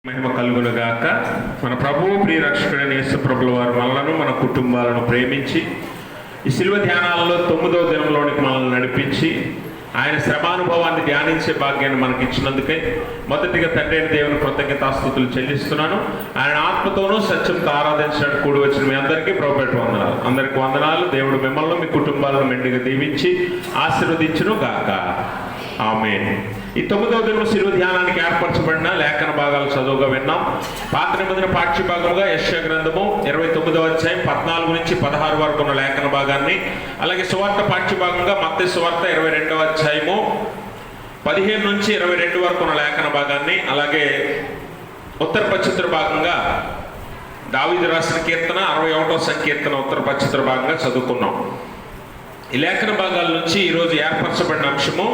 మహిమ కలుగునుగాక. మన ప్రభువు ప్రియ రక్షకుడైన యేసు ప్రభుల వారు మనలను మన కుటుంబాలను ప్రేమించి ఈ శిలువ ధ్యానాలలో 9వ దినంలోనికి మనల్ని నడిపించి ఆయన శ్రమానుభవాన్ని ధ్యానించే భాగ్యాన్ని మనకి ఇచ్చినందుకే మొదటిగా తండ్రి అయిన దేవుని కృతజ్ఞతాస్తుతులు చెల్లిస్తున్నాను. ఆయన ఆత్మతోనూ సత్యంతో ఆరాధించడానికి కూడి వచ్చిన మీ అందరికీ ప్రభుపేట వందనాలు. అందరికీ వందనాలు. దేవుడు మిమ్మల్ని మీ కుటుంబాలను మెండుగా దీవించి ఆశీర్వదించును గాక. ఆమేన్. ఈ 9వ దినం శిలువ ధ్యానానికి ఏర్పరచబడిన లేఖన భాగాలు చదువుగా విన్నాం. పాత నిబంధన పాఠ్య భాగంగా యెషయా గ్రంథము 29వ అధ్యాయం 14 నుంచి 16 వరకు ఉన్న లేఖన భాగాన్ని, అలాగే సువార్త పాఠ్య భాగంగా మత్తయి సువార్త 22వ అధ్యాయము 15 నుంచి 22 వరకు ఉన్న లేఖన భాగాన్ని, అలాగే ఉత్తర పశ్చిత్ర భాగంగా దావీదు రాసిన కీర్తన 61వ సంకీర్తన ఉత్తర పశ్చిత్ర భాగంగా చదువుకున్నాం. ఈ లేఖన భాగాల నుంచి ఈరోజు ఏర్పరచబడిన అంశము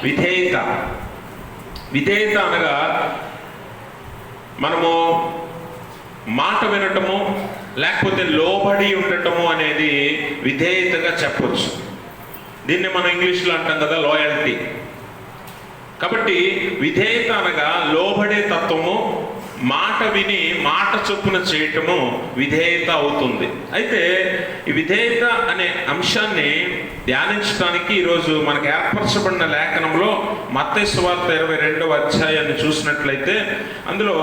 విధేయత. విధేయత అనగా మనము మాట వినటము లేకపోతే లోబడి ఉండటము అనేది విధేయతగా చెప్పొచ్చు. దీన్ని మనం ఇంగ్లీష్లో అంటాం కదా, లాయల్టీ. కాబట్టి విధేయత అనగా లోబడే తత్వము, మాట విని మాట చొప్పున చేయటము విధేయత అవుతుంది. అయితే ఈ విధేయత అనే అంశాన్ని ధ్యానించడానికి ఈరోజు మనకు ఏర్పరచబడిన లేఖనంలో మత్తయి సువార్త 22వ అధ్యాయాన్ని చూసినట్లయితే అందులో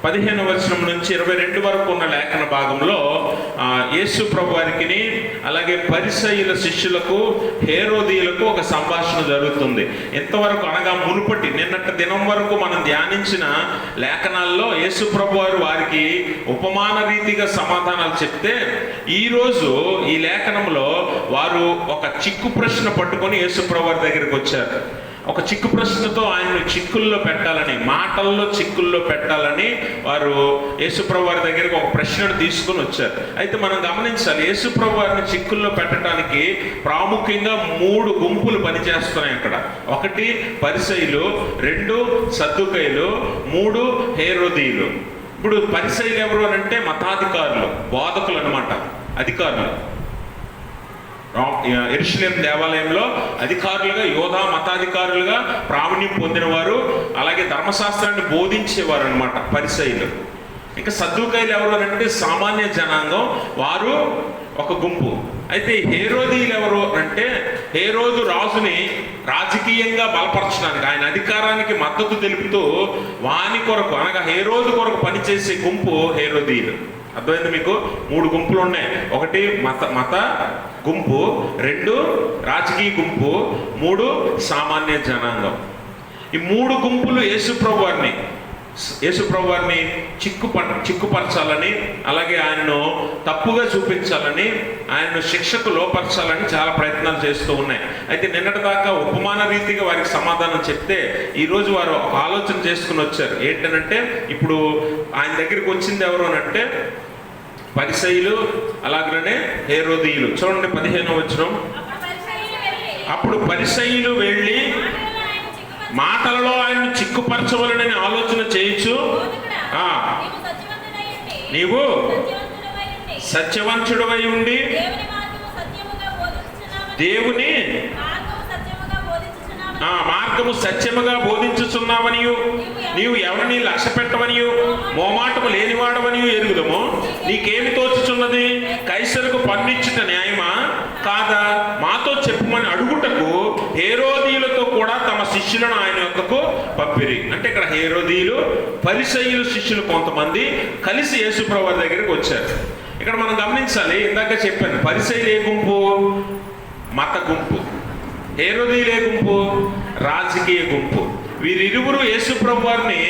15వ వచనం నుంచి 22 వరకు ఉన్న లేఖన భాగంలో యేసు ప్రభు వారికి అలాగే పరిసయ్యుల శిష్యులకు హేరోదీయులకు ఒక సంభాషణ జరుగుతుంది. ఎంతవరకు అనగా మునుపటి నిన్నటి దినం వరకు మనం ధ్యానించిన లేఖనాల్లో యేసు ప్రభు వారు వారికి ఉపమాన రీతిగా సమాధానాలు చెప్తే, ఈరోజు ఈ లేఖనంలో వారు ఒక చిక్కు ప్రశ్న పట్టుకొని యేసు ప్రభు వారి దగ్గరికి వచ్చారు. ఒక చిక్కు ప్రశ్నతో ఆయన్ని చిక్కుల్లో పెట్టాలని, మాటల్లో చిక్కుల్లో పెట్టాలని వారు యేసుప్రభు వారి దగ్గరికి ఒక ప్రశ్నను తీసుకుని వచ్చారు. అయితే మనం గమనించాలి, యేసుప్రభు వారిని చిక్కుల్లో పెట్టడానికి ప్రాముఖ్యంగా 3 గుంపులు పనిచేస్తున్నాయి అక్కడ. 1 పరిసయ్యులు, 2 సద్దుకయ్యులు, 3 హేరోదీయులు. ఇప్పుడు పరిసయ్యులు ఎవరు అని అంటే మతాధికారులు, బోధకులు అన్నమాట, అధికారులు. యెరూషలేము దేవాలయంలో అధికారులుగా, యోధా మతాధికారులుగా ప్రావీణ్యం పొందినవారు, అలాగే ధర్మశాస్త్రాన్ని బోధించేవారు అన్నమాట పరిసయ్యులు. ఇంకా సద్దూకయ్యులు ఎవరు అని అంటే సామాన్య జనాంగం, వారు ఒక గుంపు. అయితే హేరోదీయులు ఎవరు అంటే హేరోదు రాజుని రాజకీయంగా బలపరచడానికి, ఆయన అధికారానికి మద్దతు తెలుపుతూ వాని కొరకు అనగా హేరోదు కొరకు పనిచేసే గుంపు హేరోదీయులు. అర్థమైంది మీకు? 3 గుంపులు ఉన్నాయి. 1 మత గుంపు, 2 రాజకీయ గుంపు, 3 సామాన్య జనాంగం. ఈ 3 గుంపులు యేసుప్రభు వారిని చిక్కుపరచాలని, అలాగే ఆయనను తప్పుగా చూపించాలని, ఆయనను శిక్షకు లోపరచాలని చాలా ప్రయత్నాలు చేస్తూ ఉన్నాయి. అయితే నిన్నటి దాకా ఉపమాన రీతిగా వారికి సమాధానం చెప్తే ఈరోజు వారు ఒక ఆలోచన చేసుకుని వచ్చారు. ఏంటనంటే ఇప్పుడు ఆయన దగ్గరికి వచ్చింది ఎవరు అని అంటే పరిసయ్యులు, అలాగనే హేరోదీయులు. చూడండి 15వ వచనం. అప్పుడు పరిసయ్యులు వెళ్ళి మాటలలో ఆయన్ని చిక్కుపరచవలనని ఆలోచన చేయొచ్చు. నీవు సత్యవంతుడవై ఉండి దేవుని మార్గము సత్యముగా బోధించుచున్నావనియు, నీవు ఎవరిని లక్ష్య పెట్టవనియు, మోమాటము లేనివాడవనియు ఎరుగుదము. నీకేమి తోచుచున్నది? కైసరుకు పన్నిచ్చుట న్యాయమా కాదా? మాతో చెప్పుమని అడుగుటకు హేరోదీయులతో కూడా తమ శిష్యులను ఆయన యొక్కకు పంపిరి. అంటే ఇక్కడ హేరోదీయులు, పరిసయ్యులు శిష్యులు కొంతమంది కలిసి యేసుప్రభు వారి దగ్గరికి వచ్చారు. ఇక్కడ మనం గమనించాలి, ఇందాక చెప్పాను, పరిసయ్యులు ఏ గుంపు? మత గుంపు. హేరోదీయులు ఏ గుంపు? రాజకీయ గుంపు. వీరిరువురు యేసుప్రభు వారిని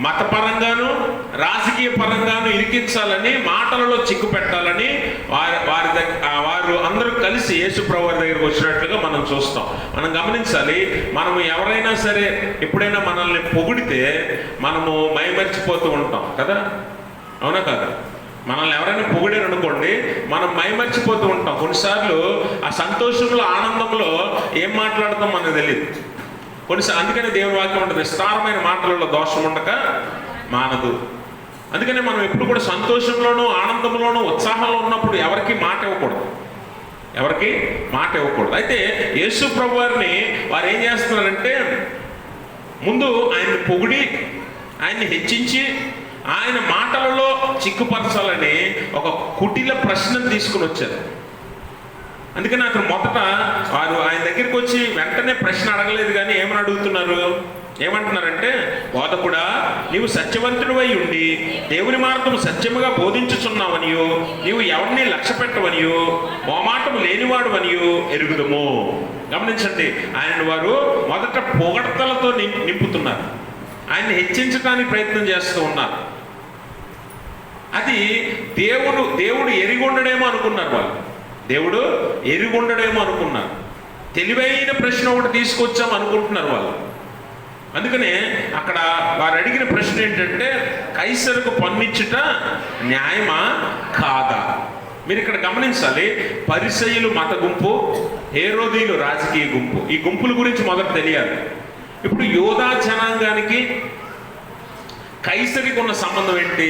మతపరంగాను రాజకీయ పరంగాను ఇరికించాలని, మాటలలో చిక్కు పెట్టాలని వారు అందరూ కలిసి యేసుప్రభు వారి దగ్గరికి వచ్చినట్లుగా మనం చూస్తాం. మనం గమనించాలి, మనము ఎవరైనా సరే ఎప్పుడైనా మనల్ని పొగిడితే మనము మైమర్చిపోతూ ఉంటాం కదా, అవునా కాదా? మనల్ని ఎవరైనా పొగిడారు అనుకోండి, మనం మైమర్చిపోతూ ఉంటాం. కొన్నిసార్లు ఆ సంతోషంలో, ఆనందంలో ఏం మాట్లాడతాం మనకు తెలియదు. కొన్నిసార్లు అందుకని దేవుని వాక్యం ఉంటుంది, విస్తారమైన మాటలలో దోషం ఉండక మానదు. అందుకని మనం ఎప్పుడు కూడా సంతోషంలోనూ, ఆనందంలోనూ, ఉత్సాహంలో ఉన్నప్పుడు ఎవరికి మాట ఇవ్వకూడదు. అయితే యేసు ప్రభు వారిని వారు ఏం చేస్తున్నారంటే ముందు ఆయన్ని పొగిడి, ఆయన్ని హెచ్చించి, ఆయన మాటలలో చిక్కుపరచాలని ఒక కుటిల ప్రశ్నను తీసుకుని వచ్చారు. అందుకని అతను మొదట వారు ఆయన దగ్గరికి వచ్చి వెంటనే ప్రశ్న అడగలేదు, కానీ ఏమని అడుగుతున్నారు, ఏమంటున్నారంటే, బోధకుడా, నీవు సత్యవంతుడివై ఉండి దేవుని మార్గము సత్యముగా బోధించుచున్నావనియో, నీవు ఎవరిని లక్ష్య పెట్టవనియో, మోమాటము లేనివాడువనియో ఎరుగుదము. గమనించండి, ఆయనను వారు మొదట పొగడ్తలతో నింపుతున్నారు, ఆయన్ని హెచ్చించడానికి ప్రయత్నం చేస్తూ ఉన్నారు. అది దేవుడు ఎరిగొండడేమో అనుకున్నారు వాళ్ళు, దేవుడు ఎరిగొండడేమో అనుకున్నారు. తెలివైన ప్రశ్న ఒకటి తీసుకొచ్చాం అనుకుంటున్నారు వాళ్ళు. అందుకనే అక్కడ వారు అడిగిన ప్రశ్న ఏంటంటే, కైసరుకు పన్నిచ్చుట న్యాయమా కాదా? మీరు ఇక్కడ గమనించాలి, పరిసయ్యులు మత గుంపు, హేరోదీయులు రాజకీయ గుంపు. ఈ గుంపుల గురించి మొదట తెలియాలి. ఇప్పుడు యోధా జనాంగానికి కైసరికి ఉన్న సంబంధం ఏంటి?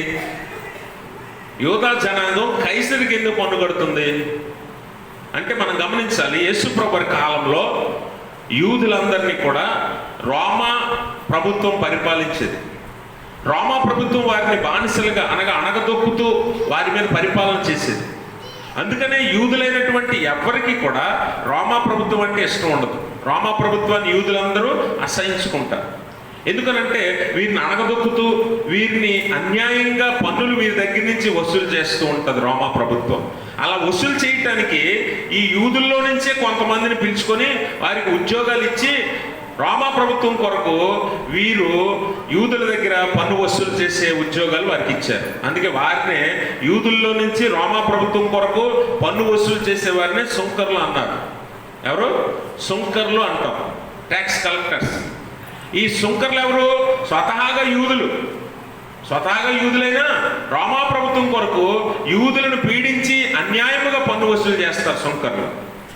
యోధా జనాంగం కైసరికి ఎందుకు పన్ను కడుతుంది అంటే మనం గమనించాలి, యేసుప్రభు కాలంలో యూదులందరినీ కూడా రోమా ప్రభుత్వం పరిపాలించేది. రోమా ప్రభుత్వం వారిని బానిసలుగా అణగదొక్కుతూ వారి మీద పరిపాలన చేసేది. అందుకనే యూదులైనటువంటి ఎవరికి కూడా రోమా ప్రభుత్వం అంటే ఇష్టం ఉండదు. రోమా ప్రభుత్వాన్ని యూదులందరూ అసహించుకుంటారు. ఎందుకనంటే వీరిని అణగదొక్కుతూ, వీరిని అన్యాయంగా పన్నులు వీరి దగ్గర నుంచి వసూలు చేస్తూ ఉంటుంది రోమా ప్రభుత్వం. అలా వసూలు చేయటానికి ఈ యూదుల్లో నుంచే కొంతమందిని పిలుచుకొని వారికి ఉద్యోగాలు ఇచ్చి, రోమా ప్రభుత్వం కొరకు వీరు యూదుల దగ్గర పన్ను వసూలు చేసే ఉద్యోగాలు వారికి ఇచ్చారు. అందుకే వారినే యూదుల్లో నుంచి రోమా ప్రభుత్వం కొరకు పన్ను వసూలు చేసే వారినే సుంకర్లు అన్నారు. ఎవరు? సుంకర్లు అంటాం, ట్యాక్స్ కలెక్టర్స్. ఈ సుంకర్లు ఎవరు? స్వతహాగా యూదులైనా రోమా ప్రభుత్వం కొరకు యూదులను పీడించి అన్యాయముగా పన్ను వసూలు చేస్తారు సుంకర్లు.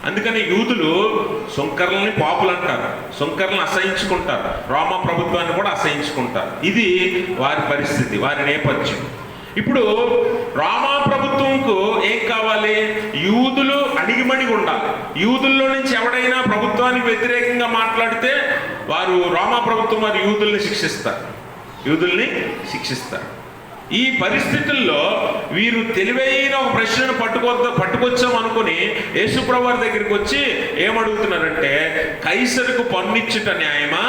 అందుకని యూదులు సుంకర్లని పాపులు అంటారు, సుంకర్లను అసహించుకుంటారు, రోమా ప్రభుత్వాన్ని కూడా అసహించుకుంటారు. ఇది వారి పరిస్థితి, వారి నేపథ్యం. ఇప్పుడు రోమా ప్రభుత్వంకు ఏం కావాలి? యూదులు అడిగిమడిగి ఉండాలి. యూదుల్లో నుంచి ఎవడైనా ప్రభుత్వానికి వ్యతిరేకంగా మాట్లాడితే వారు రోమా ప్రభుత్వం వారు యూదుల్ని శిక్షిస్తారు. ఈ పరిస్థితుల్లో వీరు తెలివైన ఒక ప్రశ్నను పట్టుకొచ్చాం అనుకుని యేసుప్రభు వారి దగ్గరికి వచ్చి ఏమడుగుతున్నారంటే, కైసరుకు పన్నిచ్చుట న్యాయమా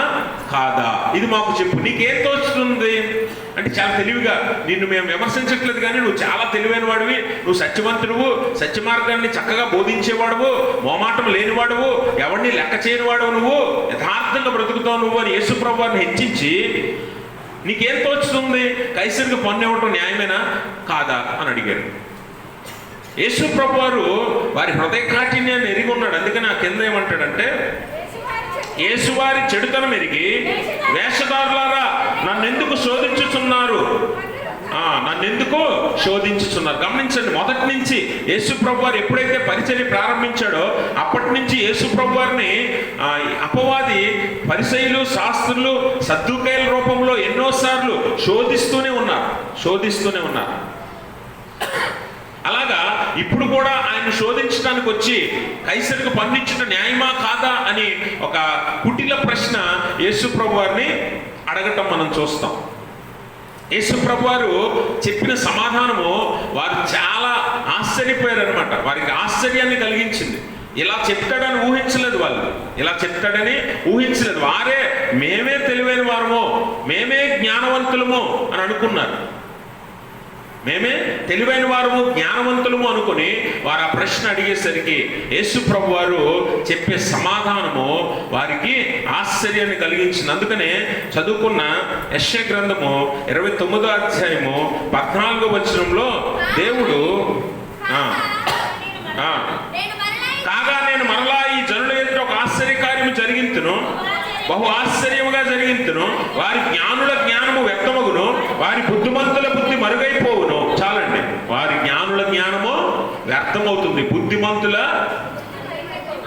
కాదా? ఇది మాకు చెప్పు, నీకేం తోచుతుంది అంటే చాలా తెలివిగా, నిన్ను మేము విమర్శించట్లేదు కానీ నువ్వు చాలా తెలివైన వాడివి, నువ్వు సత్యవంతుడువు, సత్య మార్గాన్ని చక్కగా బోధించేవాడువు, మోమాటం లేనివాడువు, ఎవరిని లెక్క చేయనివాడువు, నువ్వు యథార్థంగా బ్రతుకుతావు నువ్వు అని యేసుప్రభు వారిని హెచ్చించి, నీకేం తోచుతుంది, కైసరికి పన్ను ఇవ్వటం న్యాయమేనా కాదా అని అడిగారు. యేసుప్రభు వారు వారి హృదయ కాఠిన్యాన్ని ఎరిగి ఉన్నాడు. అందుకని ఆ కింద ఏమంటాడంటే, యేసువారి చెడుతనం ఎరిగి వేషధారులారా నన్నెందుకు శోధించుచున్నారు, గమనించండి, మొదటి నుంచి యేసుప్రభు వారు ఎప్పుడైతే పరిచర్య ప్రారంభించాడో అప్పటి నుంచి యేసుప్రభు వారిని అపవాది పరిసయ్యులు, శాస్త్రులు, సద్దూకయ్యుల రూపంలో ఎన్నోసార్లు శోధిస్తూనే ఉన్నారు. అలాగా ఇప్పుడు కూడా ఆయన శోధించడానికి వచ్చి కైసరుకు పన్నిచ్చుట న్యాయమా కాదా అని ఒక కుటిల ప్రశ్న యేసుప్రభు వారిని అడగటం మనం చూస్తాం. యేసుప్రభు వారు చెప్పిన సమాధానము వారు చాలా ఆశ్చర్యపోయారనమాట. వారికి ఆశ్చర్యాన్ని కలిగించింది. ఇలా చెప్తాడని ఊహించలేదు వారే మేమే తెలివైన వారమో, మేమే జ్ఞానవంతులమో అని అనుకున్నారు. మేమే తెలివైన వారము, జ్ఞానవంతులము అనుకుని వారు ఆ ప్రశ్న అడిగేసరికి యేసుప్రభు వారు చెప్పే సమాధానము వారికి ఆశ్చర్యాన్ని కలిగించింది. అందుకనే చదువుకున్న యెషయా గ్రంథము 29వ అధ్యాయము 14వ వచనంలో దేవుడు కాగా నేను మరలా ఈ జనుల ఎదుట ఒక ఆశ్చర్యకార్యము జరిగింతును, బహు ఆశ్చర్యముగా జరిగింతును, వారి జ్ఞానుల జ్ఞానము వ్యక్తమగును, వారి బుద్ధిమంతుల బుద్ధి మరుగైపోవును. చాలండి, వారి జ్ఞానుల జ్ఞానము వ్యర్థమవుతుంది, బుద్ధిమంతుల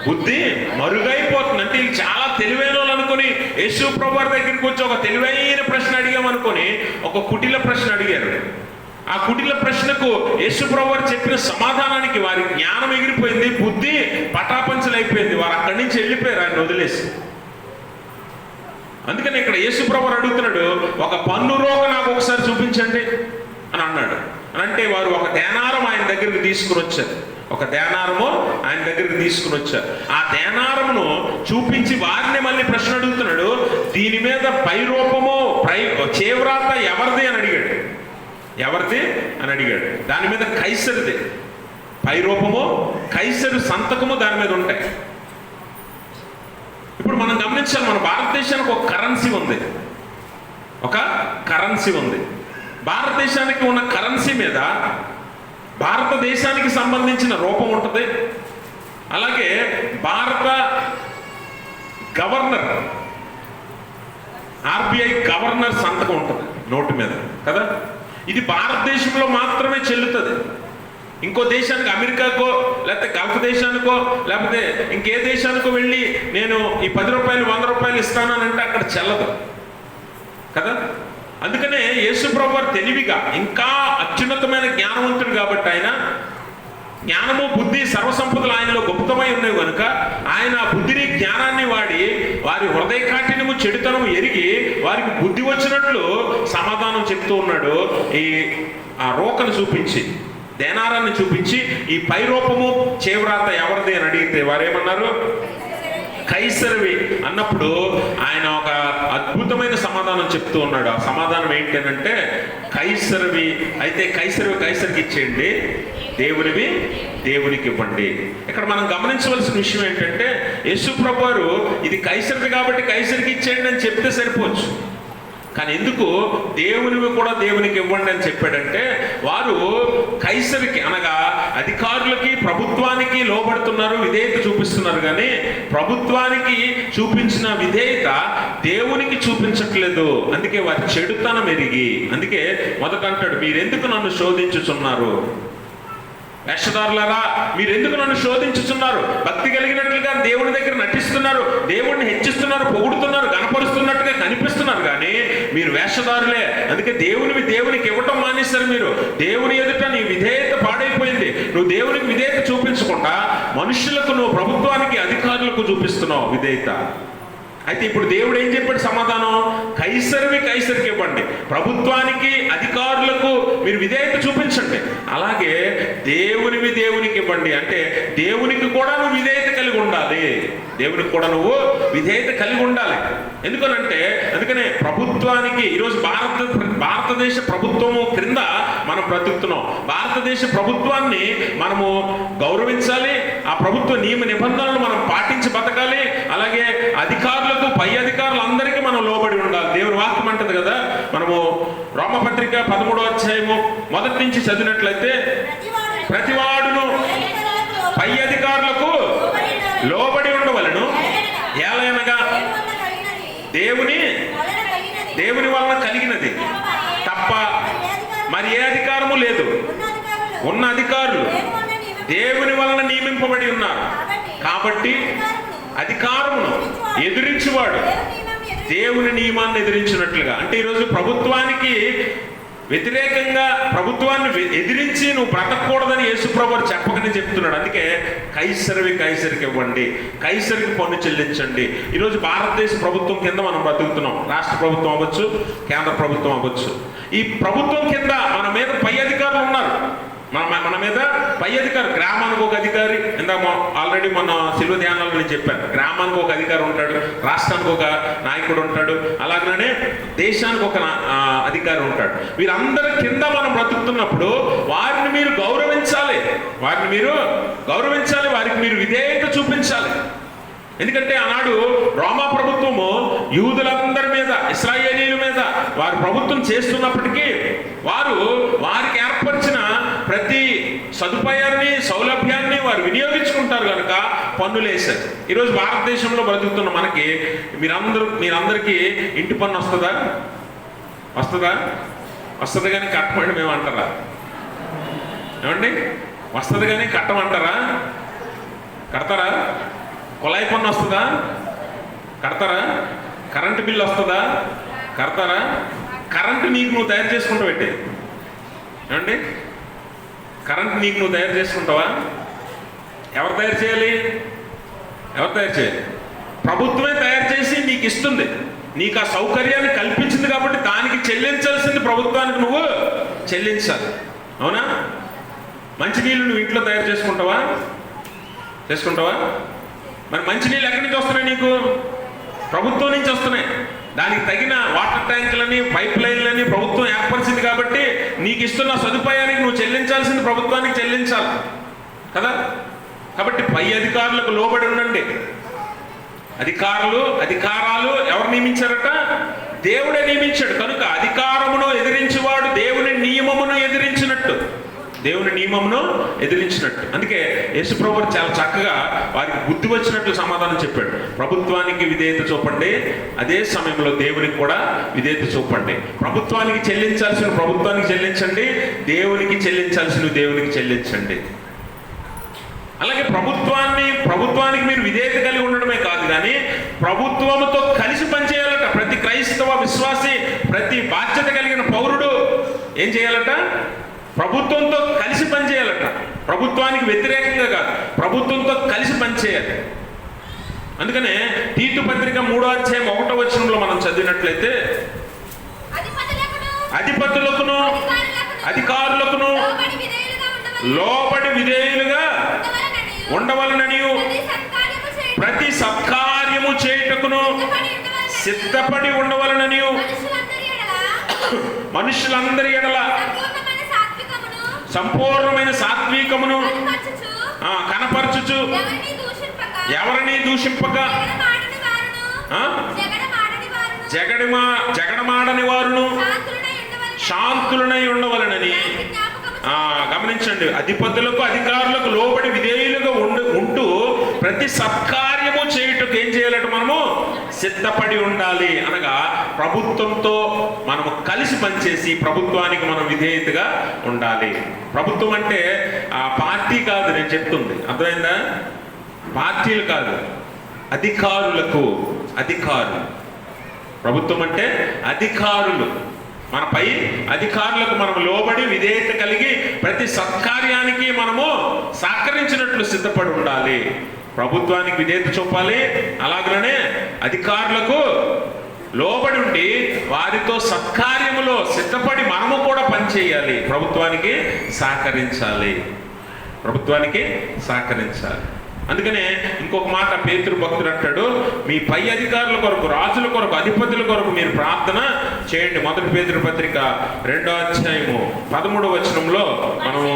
బుద్ధి మరుగైపోతుంది. అంటే ఇది చాలా తెలివైన వాళ్ళు అనుకుని యేసుప్రభు వారి దగ్గరికి వచ్చి ఒక తెలివైన ప్రశ్న అడిగామనుకొని ఒక కుటిల ప్రశ్న అడిగారు. ఆ కుటిల ప్రశ్నకు యేసుప్రభు వారు చెప్పిన సమాధానానికి వారి జ్ఞానం ఎగిరిపోయింది, బుద్ధి పటాపంచలైపోయింది. వారు అక్కడి నుంచి వెళ్ళిపోయారు, ఆయన వదిలేసి. అందుకని ఇక్కడ యేసుప్రభు అడుగుతున్నాడు, ఒక పన్ను రోగ నాకు ఒకసారి చూపించండి అని అన్నాడు. అంటే వారు ఒక దేనారం ఆయన దగ్గరికి తీసుకుని వచ్చారు. ఒక దేనారము ఆయన దగ్గరికి తీసుకుని వచ్చారు. ఆ దేనారమును చూపించి వారిని మళ్ళీ ప్రశ్న అడుగుతున్నాడు. దీని మీద పై రూపము చేవ్రాత ఎవరిది అని అడిగాడు. ఎవరిది అని అడిగాడు. దాని మీద కైసరిది. పై రూపము కైసరు సంతకము దాని మీద ఉంటాయి. ఇప్పుడు మనం గమనించాలి, మన భారతదేశానికి ఒక కరెన్సీ ఉంది. ఒక కరెన్సీ ఉంది. భారతదేశానికి ఉన్న కరెన్సీ మీద భారతదేశానికి సంబంధించిన రూపం ఉంటుంది. అలాగే భారత గవర్నర్, ఆర్బిఐ గవర్నర్ సంతకం ఉంటుంది నోటు మీద కదా. ఇది భారతదేశంలో మాత్రమే చెల్లుతుంది. ఇంకో దేశానికి, అమెరికాకో లేకపోతే గల్ఫ్ దేశానికో లేకపోతే ఇంకే దేశానికో వెళ్ళి నేను ఈ 10 రూపాయలు 100 రూపాయలు ఇస్తానంటే అక్కడ చెల్లదు కదా. అందుకనే యేసుప్రభు వారు తెలివిగా, ఇంకా అత్యున్నతమైన జ్ఞానవంతుడు కాబట్టి, ఆయన జ్ఞానము బుద్ధి సర్వసంపదలు ఆయనలో గుప్తమై ఉన్నాయి కనుక ఆయన బుద్ధిని జ్ఞానాన్ని వాడి వారి హృదయ కాఠిన్యము చెడుతనము ఎరిగి వారికి బుద్ధి వచ్చినట్లు సమాధానం చెప్తూ ఉన్నాడు. ఆ రోకను చూపించి, దేనారాన్ని చూపించి, ఈ పై రూపము చేవ్రాత ఎవరిది అని అడిగితే వారేమన్నారు? కైసరివి అన్నప్పుడు ఆయన ఒక అద్భుతమైన సమాధానం చెప్తూ ఉన్నాడు. ఆ సమాధానం ఏంటంటే, కైసరివి అయితే కైసరివి కైసరికి ఇచ్చేయండి, దేవునివి దేవునికి ఇవ్వండి. ఇక్కడ మనం గమనించవలసిన విషయం ఏంటంటే, యేసుప్రభు వారు ఇది కైసరిది కాబట్టి కైసరికి ఇచ్చేయండి అని చెప్తే సరిపోవచ్చు. కానీ ఎందుకు దేవునివి కూడా దేవునికి ఇవ్వండి అని చెప్పాడంటే, వారు కైసరికి అనగా అధికారులకి ప్రభుత్వానికి లోబడుతున్నారు, విధేయత చూపిస్తున్నారు. కానీ ప్రభుత్వానికి చూపించిన విధేయత దేవునికి చూపించట్లేదు. అందుకే వారి చెడుతనం ఎరిగి, అందుకే మొదట అంటాడు, మీరెందుకు నన్ను శోధించుచున్నారు? వేషధారులారా, మీరు ఎందుకు నన్ను శోధించుతున్నారు? భక్తి కలిగినట్లుగా దేవుని దగ్గర నటిస్తున్నారు, దేవుడిని హెచ్చిస్తున్నారు, పొగుడుతున్నారు, గణపరుస్తున్నట్టుగా కనిపిస్తున్నారు, కానీ మీరు వేషధారులే. అందుకే దేవునివి దేవునికి ఇవ్వటం మానేశారు. మీరు దేవుని ఎదుట నీ విధేయత పాడైపోయింది. నువ్వు దేవునికి విధేయత చూపించకుండా మనుషులకు, నువ్వు ప్రభుత్వానికి అధికారులకు చూపిస్తున్నావు విధేయత. అయితే ఇప్పుడు దేవుడు ఏం చెప్పాడు సమాధానం? కైసరివి కైసరికి ఇవ్వండి, ప్రభుత్వానికి అధికారులకు మీరు విధేయత చూపించండి, అలాగే దేవునివి దేవునికి ఇవ్వండి. అంటే దేవునికి కూడా నువ్వు విధేయత కలిగి ఉండాలి, దేవునికి కూడా నువ్వు విధేయత కలిగి ఉండాలి. ఎందుకనంటే, అందుకనే ప్రభుత్వానికి ఈరోజు భారతదేశ ప్రభుత్వము క్రింద మనం బ్రతుకుతున్నాం. భారతదేశ ప్రభుత్వాన్ని మనము గౌరవించాలి, ఆ ప్రభుత్వ నియమ నిబంధనలు మనం పాటించి బతకాలి. అలాగే అధికారులకు, పై అధికారులందరికీ మనం లోబడి ఉండాలి. దేవుని వాక్యం అంటది కదా, మనము రోమపత్రిక 13వ అధ్యాయము మొదటి నుంచి చదివినట్లయితే, ప్రతివాడును పై అధికారులకు లోబడి ఉండవలను, ఏలయనగా దేవుని వలన కలిగినది తప్ప మరి ఏ అధికారము లేదు. ఉన్న అధికారులు దేవుని వలన నియమింపబడి ఉన్నారు కాబట్టి అధికారమును ఎదిరించువాడు దేవుని నియమాన్ని ఎదిరించినట్లుగా. అంటే ఈరోజు ప్రభుత్వానికి వ్యతిరేకంగా, ప్రభుత్వాన్ని ఎదిరించి నువ్వు బ్రతకూడదని యేసుప్రభు చెప్పకనే చెప్తున్నాడు. అందుకే కైసరివి కైసరికి ఇవ్వండి, కైసరికి పన్ను చెల్లించండి. ఈరోజు భారతదేశ ప్రభుత్వం కింద మనం బ్రతుకుతున్నాం. రాష్ట్ర ప్రభుత్వం అవ్వచ్చు, కేంద్ర ప్రభుత్వం అవ్వచ్చు. ఈ ప్రభుత్వం కింద మన మీద పై అధికారులు ఉన్నారు. మన మీద పై అధికారి, గ్రామానికి ఒక అధికారి, ఇందాక ఆల్రెడీ మన శిల్వ ధ్యానాల్లో నేను చెప్పాను, గ్రామానికి ఒక అధికారి ఉంటాడు, రాష్ట్రానికి ఒక నాయకుడు ఉంటాడు, అలాగనే దేశానికి ఒక అధికారి ఉంటాడు. వీరందరి కింద మనం బ్రతుకుతున్నప్పుడు వారిని మీరు గౌరవించాలి, వారికి మీరు విధేయత చూపించాలి. ఎందుకంటే ఆనాడు రోమా ప్రభుత్వము యూదులందరి మీద, ఇశ్రాయేలీల మీద వారు ప్రభుత్వం చేస్తున్నప్పటికీ వారికి ఏర్పరిచిన ప్రతి సదుపాయాన్ని, సౌలభ్యాన్ని వారు వినియోగించుకుంటారు కనుక పన్నులు వేశారు. ఈరోజు భారతదేశంలో బ్రతుకుతున్న మనకి మీరందరికీ ఇంటి పన్ను వస్తుందా? వస్తుంది కానీ కట్టమండి మేము అంటారా? ఏమండి, వస్తుంది కానీ కట్టమంటారా? కడతారా? కుళాయి పన్ను వస్తుందా? కడతారా? కరెంటు బిల్లు వస్తుందా? కడతారా? కరెంటు నీకు నువ్వు తయారు చేసుకుంటూ పెట్టి, ఏమండి, కరెంటు నీకు నువ్వు తయారు చేసుకుంటావా? ఎవరు తయారు చేయాలి? ప్రభుత్వమే తయారు చేసి నీకు ఇస్తుంది. నీకు ఆ సౌకర్యాన్ని కల్పించింది కాబట్టి దానికి చెల్లించాల్సింది ప్రభుత్వానికి నువ్వు చెల్లించాలి. అవునా? మంచినీళ్ళు నువ్వు ఇంట్లో తయారు చేసుకుంటావా? మరి మంచినీళ్ళు ఎక్కడి నుంచి వస్తున్నాయి? నీకు ప్రభుత్వం నుంచి వస్తున్నాయి. దానికి తగిన వాటర్ ట్యాంకులని, పైప్ లైన్లని ప్రభుత్వం ఏర్పరిచింది కాబట్టి నీకు ఇస్తున్న సదుపాయానికి నువ్వు చెల్లించాల్సింది ప్రభుత్వానికి చెల్లించాలి కదా. కాబట్టి పై అధికారులకు లోబడి ఉండండి. అధికారాలు ఎవరు నియమించారట? దేవుడే నియమించాడు. కనుక అధికారమును ఎదిరించేవాడు దేవుని నియమమును ఎదిరించినట్టు. అందుకే యేసుప్రభువు చాలా చక్కగా వారికి బుద్ధి వచ్చినట్లు సమాధానం చెప్పాడు. ప్రభుత్వానికి విధేయత చూపండి, అదే సమయంలో దేవునికి కూడా విధేయత చూపండి. ప్రభుత్వానికి చెల్లించాల్సిన ప్రభుత్వానికి చెల్లించండి, దేవునికి చెల్లించాల్సిన దేవునికి చెల్లించండి. అలాగే ప్రభుత్వానికి మీరు విధేయత కలిగి ఉండడమే కాదు, కానీ ప్రభుత్వంతో కలిసి పనిచేయాలట. ప్రతి క్రైస్తవ విశ్వాసి, ప్రతి బాధ్యత కలిగిన పౌరుడు ఏం చేయాలట? ప్రభుత్వంతో కలిసి పనిచేయాలట. ప్రభుత్వానికి వ్యతిరేకంగా కాదు, ప్రభుత్వంతో కలిసి పనిచేయాలి. అందుకనే తీతు పత్రిక 3వ అధ్యాయం 1వ వచనంలో మనం చదివినట్లయితే, అధిపతులకును అధికారులకును లోబడి విధేయులుగా ఉండవలననియు ప్రతి సత్కార్యము చేయుటకును సిద్ధపడి ఉండవలననియు మనుషులందరి ఎడల సంపూర్ణమైన సాత్వికమును కనపరచుచు, ఎవరిని దూషింపక, జగడమాడని వారును శాంతులనై ఉండవలనని. గమనించండి, అధిపతులకు అధికారులకు లోబడి విధేయులుగా ఉంటూ ప్రతి సత్కార్యము చేయుటకు ఏం చేయాలట? మనము సిద్ధపడి ఉండాలి. అనగా ప్రభుత్వంతో మనము కలిసి పనిచేసి ప్రభుత్వానికి మనం విధేయతగా ఉండాలి. ప్రభుత్వం అంటే ఆ పార్టీ కాదు, నేను చెప్తుంది అర్థమైందా? పార్టీలు కాదు, అధికారులకు. ప్రభుత్వం అంటే అధికారులు. మనపై అధికారులకు మనం లోబడి విధేయత కలిగి ప్రతి సత్కార్యానికి మనము సహకరించినట్లు సిద్ధపడి ఉండాలి. ప్రభుత్వానికి విధేయత చూపాలి, అలాగనే అధికారులకు లోబడి ఉండి వారితో సత్కార్యములో సిద్ధపడి మనము కూడా పనిచేయాలి. ప్రభుత్వానికి సహకరించాలి. అందుకనే ఇంకొక మాట పేతురు భక్తుడు అంటాడు, మీ పై అధికారుల కొరకు, రాజుల కొరకు, అధిపతుల కొరకు మీరు ప్రార్థన చేయండి. 1 పేతురు పత్రిక 2వ అధ్యాయము 13వ వచనంలో మనము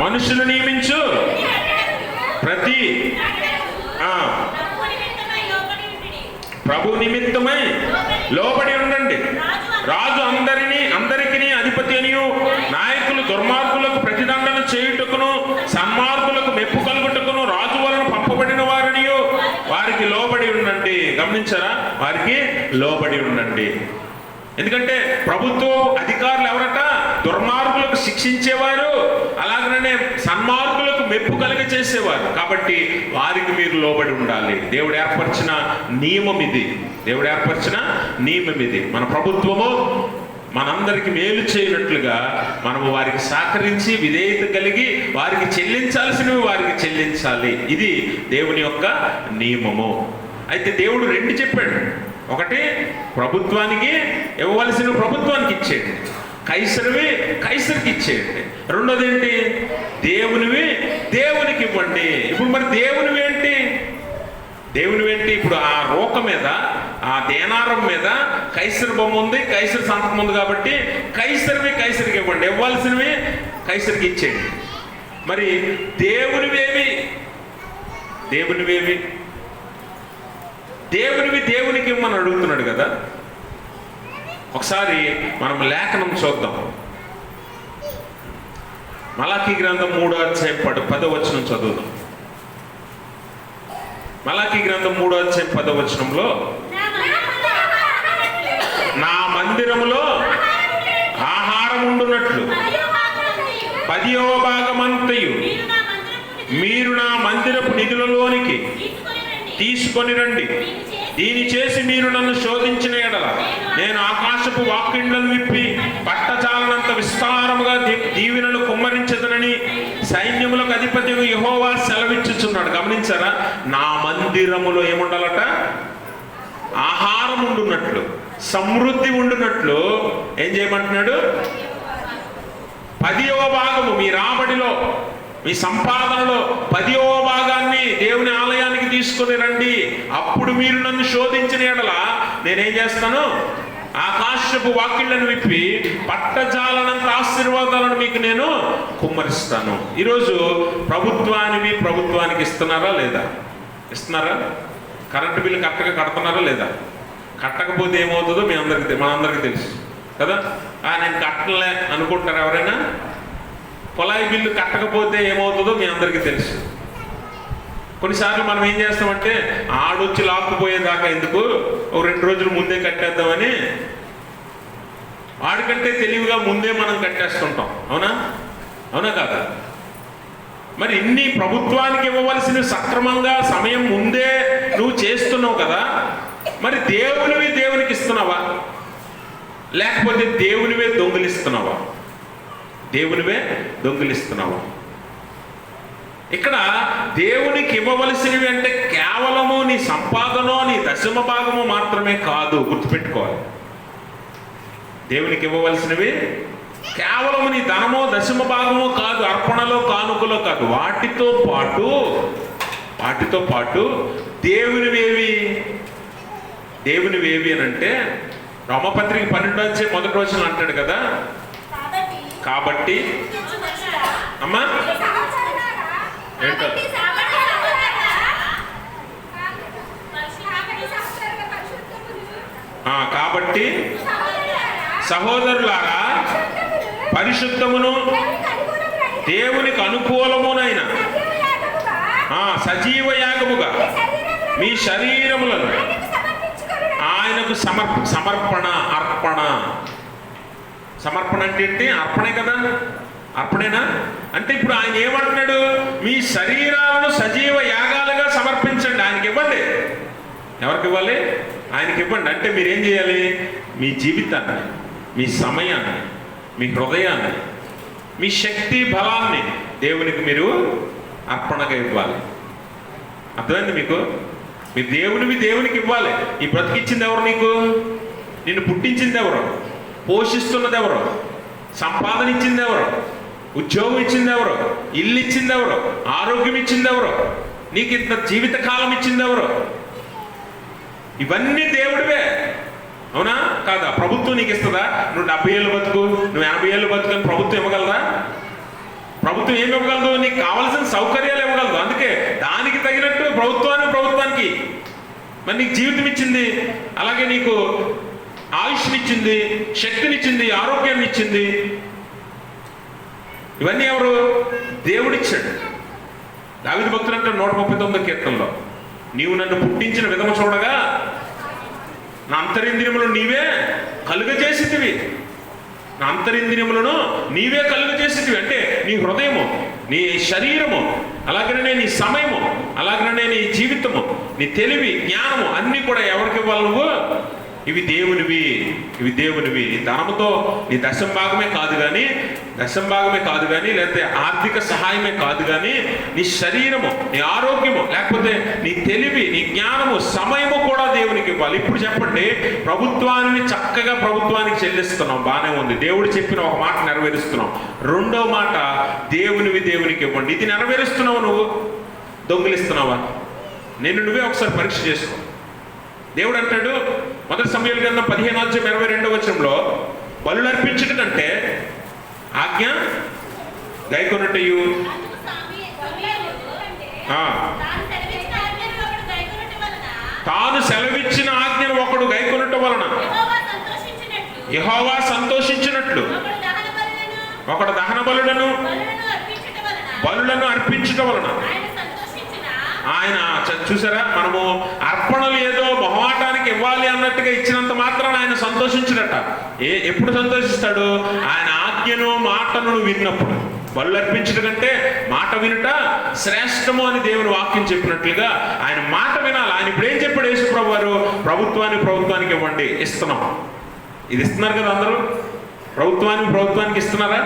మనుషులు నియమించు ప్రతి ప్రభు నిమిత్తమై లోబడి ఉండండి. రాజు అందరికీ అధిపతి అనియు, నాయకులు దుర్మార్గులకు ప్రతిదండన చేయుటకును సన్మార్గులకు మెప్పు కలుగుటకును రాజు వలన పంపబడిన వారనియు వారికి లోబడి ఉండండి. గమనించారా? వారికి లోబడి ఉండండి. ఎందుకంటే ప్రభుత్వ అధికారులు ఎవరట? దుర్మార్గులకు శిక్షించేవారు, అలాగనే సన్మార్గులకు మెప్పు కలిగ చేసేవారు. కాబట్టి వారికి మీరు లోబడి ఉండాలి. దేవుడు ఏర్పరిచిన నియమం ఇది. మన ప్రభుత్వము మనందరికి మేలు చేయనట్లుగా మనము వారికి సహకరించి విధేయత కలిగి వారికి చెల్లించాల్సినవి వారికి చెల్లించాలి. ఇది దేవుని యొక్క నియమము. అయితే దేవుడు 2 చెప్పాడు. ఒకటి, ప్రభుత్వానికి ఇవ్వవలసిన ప్రభుత్వానికి ఇచ్చేయండి, కైసరికి ఇచ్చేయండి. రెండోది ఏంటి? దేవునికి ఇవ్వండి. ఇప్పుడు మరి దేవునివి ఏంటి? ఇప్పుడు ఆ రోక మీద, ఆ దేనారం మీద కైసర్ బొమ్మ ఉంది, కైసర్ సంతకం ఉంది. కాబట్టి కైసరికి ఇవ్వండి, ఇవ్వాల్సినవి కైసరికి ఇచ్చేయండి. మరి దేవునివి దేవునికి ఇవ్వమని అడుగుతున్నాడు కదా. ఒకసారి మనం లేఖనం చూద్దాం. మలాకీ గ్రంథం 3వ అధ్యాయం 10వ వచనం చదువుదాం. మలాకీ గ్రంథం 3వ అధ్యాయం 10వ వచనంలో, నా మందిరములో ఆహారం ఉండునట్లు 10వ భాగమంతయు మీరు నా మందిరపు నిధులలోనికి తీసుకొని రండి. దీని చేసి మీరు నన్ను శోధించిన ఎడల నేను ఆకాశపు వాకిండ్లను విప్పి పట్టజాలనంత విస్తారముగా దీవెనలు కుమ్మరించదనని సైన్యములకు అధిపతి యెహోవా సెలవిచ్చుచున్నాడు. గమనించారా? నా మందిరములో ఏముండాలట? ఆహారం ఉండున్నట్లు, సమృద్ధి ఉండున్నట్లు ఏం చేయమంటున్నాడు? 10వ భాగము మీ రాబడిలో, మీ సంపాదనలో 10వ భాగాన్ని దేవుని ఆలయానికి తీసుకొని రండి. అప్పుడు మీరు నన్ను శోధించిన ఎడల నేనేం చేస్తాను? ఆకాశపు వాకిళ్లను విప్పి పట్టజాలనంత ఆశీర్వాదాలను మీకు నేను కుమ్మరిస్తాను. ఈరోజు ప్రభుత్వానికి ఇస్తున్నారా లేదా? ఇస్తున్నారా? కరెంటు బిల్లు కరెక్ట్గా కడుతున్నారా లేదా? కట్టకపోతే ఏమవుతుందో మనందరికీ తెలుసు కదా. నేను కట్టలే అనుకుంటారు ఎవరైనా? కుళాయి బిల్లు కట్టకపోతే ఏమవుతుందో మీ అందరికీ తెలుసు. కొన్నిసార్లు మనం ఏం చేస్తామంటే ఆడొచ్చి లాక్కుపోయేదాకా ఎందుకు, ఒక 2 రోజులు ముందే కట్టేద్దామని వాడికంటే తెలివిగా ముందే మనం కట్టేస్తుంటాం. అవునా కాదా? మరి ఇన్ని ప్రభుత్వానికి ఇవ్వవలసిన సక్రమంగా సమయం ముందే నువ్వు చేస్తున్నావు కదా, మరి దేవునికి ఇస్తున్నావా? లేకపోతే దేవునివే దొంగిలిస్తున్నావా? ఇక్కడ దేవునికి ఇవ్వవలసినవి అంటే కేవలము నీ సంపాదనో నీ దశమ భాగము మాత్రమే కాదు, గుర్తుపెట్టుకోవాలి. దేవునికి ఇవ్వవలసినవి కేవలము ని ధనమో దశమ భాగమో కాదు, అర్పణలో కానుకలో కాదు, వాటితో పాటు దేవునివేవి అని అంటే రోమపత్రిక 12:1 అంటాడు కదా. కాబట్టి అమ్మా ఏంటో కాబట్టి సహోదరులారా, పరిశుద్ధమును దేవునికి అనుకూలమునైన సజీవ యాగముగా మీ శరీరములను ఆయనకు సమర్పణ అంటే ఏంటి? అర్పణే కదా. అర్పణేనా అంటే ఇప్పుడు ఆయన ఏమంటున్నాడు? మీ శరీరాలను సజీవ యాగాలుగా సమర్పించండి, ఆయనకి ఇవ్వండి. ఎవరికి ఇవ్వాలి? ఆయనకి ఇవ్వండి. అంటే మీరేం చేయాలి? మీ జీవితాన్ని, మీ సమయాన్ని, మీ హృదయాన్ని, మీ శక్తి బలాన్ని దేవునికి మీరు అర్పణగా ఇవ్వాలి. అర్థమైంది మీకు? మీ దేవునికి ఇవ్వాలి. ఈ బ్రతికిచ్చింది ఎవరు? నిన్ను పుట్టించింది ఎవరు? పోషిస్తున్నది ఎవరు? సంపాదన ఇచ్చింది ఎవరు? ఉద్యోగం ఇచ్చింది ఎవరు? ఇల్లు ఇచ్చింది ఎవరు? ఆరోగ్యం ఇచ్చింది ఎవరు? నీకు ఇంత జీవితకాలం ఇచ్చింది ఎవరు? ఇవన్నీ దేవుడివే. అవునా కాదా? ప్రభుత్వం నీకు ఇస్తుందా? నువ్వు 70 ఏళ్ళు బతుకు, నువ్వు 80 ఏళ్ళు బతుకు అని ప్రభుత్వం ఇవ్వగలదా? ప్రభుత్వం ఏమి ఇవ్వగలదు? నీకు కావాల్సిన సౌకర్యాలు ఇవ్వగలదు. అందుకే దానికి తగినట్టు ప్రభుత్వానికి మరి నీకు జీవితం ఇచ్చింది, అలాగే నీకు ఆయుష్నిచ్చింది, శక్తినిచ్చింది, ఆరోగ్యాన్ని ఇచ్చింది. ఇవన్నీ ఎవరు? దేవుడిచ్చాడు. దావీదు భక్తుడు అంటే 139వ కీర్తనలో, నీవు నన్ను పుట్టించిన విధము చూడగా నా అంతరింద్రియములను నీవే కలుగజేసితివి. నా అంతరింద్రియములను నీవే కలుగజేసితివి అంటే నీ హృదయము, నీ శరీరము, అలాగనే నీ సమయము, అలాగనే నీ జీవితము, నీ తెలివి, జ్ఞానము అన్నీ కూడా ఎవరికి ఇవ్వాలి? నువ్వు ఇవి దేవునివి. నీ ధనముతో నీ దశమ భాగమే కాదు కానీ లేకపోతే ఆర్థిక సహాయమే కాదు కానీ నీ శరీరము, నీ ఆరోగ్యము, లేకపోతే నీ తెలివి, నీ జ్ఞానము, సమయము కూడా దేవునికి ఇవ్వాలి. ఇప్పుడు చెప్పండి, చక్కగా ప్రభుత్వానికి చెల్లిస్తున్నాం, బాగానే ఉంది. దేవుడు చెప్పిన ఒక మాట నెరవేరుస్తున్నాం. రెండో మాట, దేవునికి ఇవ్వండి. ఇది నెరవేరుస్తున్నావు, నువ్వు దొంగిలిస్తున్నావా? నువ్వే ఒకసారి పరీక్ష చేసుకో. దేవుడు అంటాడు 1 సమూయేలు గ్రంథం 15:22 బలులు అర్పించుట కంటే ఆజ్ఞ గైకొనుటయు. తాను సెలవిచ్చిన ఆజ్ఞను ఒకడు గైకొనుట వలన యెహోవా సంతోషించినట్లు ఒకడు దహన బలులను అర్పించుట వలన ఆయన చూసారా, మనము అర్పణలు ఏదో మొహమాటానికి ఇవ్వాలి అన్నట్టుగా ఇచ్చినంత మాత్రాన ఆయన సంతోషించడట. ఎప్పుడు సంతోషిస్తాడు? ఆయన ఆజ్ఞను మాటను విన్నప్పుడు. బలు అర్పించడం కంటే మాట వినుట శ్రేష్టము అని దేవుని వాక్యం చెప్పినట్లుగా ఆయన మాట వినాలి. ఆయన ఇప్పుడు ఏం చెప్పాడు యేసుప్రభు వారు? ప్రభుత్వానికి ఇవ్వండి, ఇస్తున్నాం. ఇది ఇస్తున్నారు కదా అందరూ, ప్రభుత్వానికి ఇస్తున్నారా?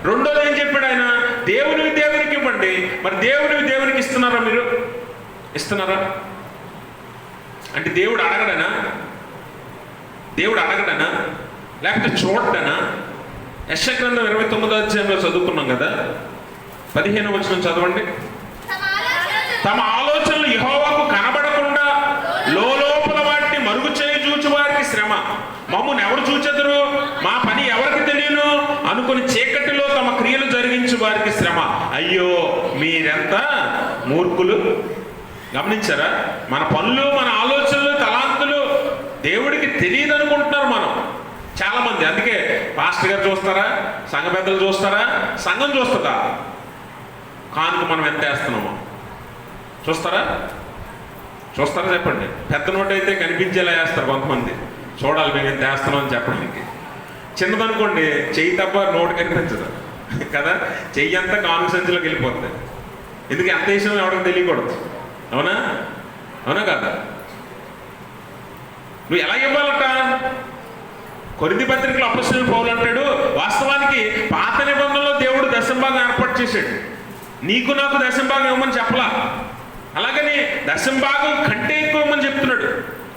రెండోది ఏం చెప్పాడు ఆయన? దేవునికి ఇవ్వండి. మరి దేవునికి ఇస్తున్నారా? మీరు ఇస్తున్నారా? అంటే దేవుడు అడగడనా? దేవుడు అడగడనా? లేకపోతే చూడటనా? యెషయా గ్రంథం 29వ అధ్యాయంలో చదువుకున్నాం కదా, 15వ వచనం చదవండి. తమ ఆలోచనలు యెహోవాకు కనబడకుండా లోపల వాటిని మరుగు చేయి చూచు వారికి శ్రమ. మమ్మును ఎవరు చూచెదరు? మా పని ఎవరికి తెలియను అనుకుని చీకటిలో తమ క్రియలు జరిగించు వారికి శ్రమ. అయ్యో మీరెంత మూర్ఖులు. గమనించారా? మన పనులు, మన ఆలోచనలు, తలాంతులు దేవుడికి తెలియదు అనుకుంటున్నారు మనం చాలా మంది. అందుకే పాస్టర్ గారు చూస్తారా, సంఘ పెద్దలు చూస్తారా, సంఘం చూస్తుందా కానుక మనం ఎంత వేస్తున్నామో? చూస్తారా? చెప్పండి. పెద్ద నోటు అయితే కనిపించేలా వేస్తారు కొంతమంది, చూడాలి మేము ఎంత వేస్తున్నాం అని చెప్పడానికి. చిన్నదనుకోండి, చెయ్యి తప్ప నోటు కనిపించదు కదా, చెయ్యి అంతా కానుక సంచిలోకి వెళ్ళిపోతుంది. ఎందుకు ఎంత వేసామో ఎవరికి తెలియకూడదు. అవునా? అవునా కదా? నువ్వు ఎలా ఇవ్వాలట? కొరింథీ పత్రికలో అపొస్తలుడైన పౌలు అంటాడు, వాస్తవానికి పాత నిబంధనలో దేవుడు దశంభాగం ఏర్పాటు చేశాడు, నీకు నాకు దశంభాగం ఇవ్వమని చెప్పలా. అలాగని దశంభాగం కంటే ఎక్కువ ఇవ్వమని చెప్తున్నాడు.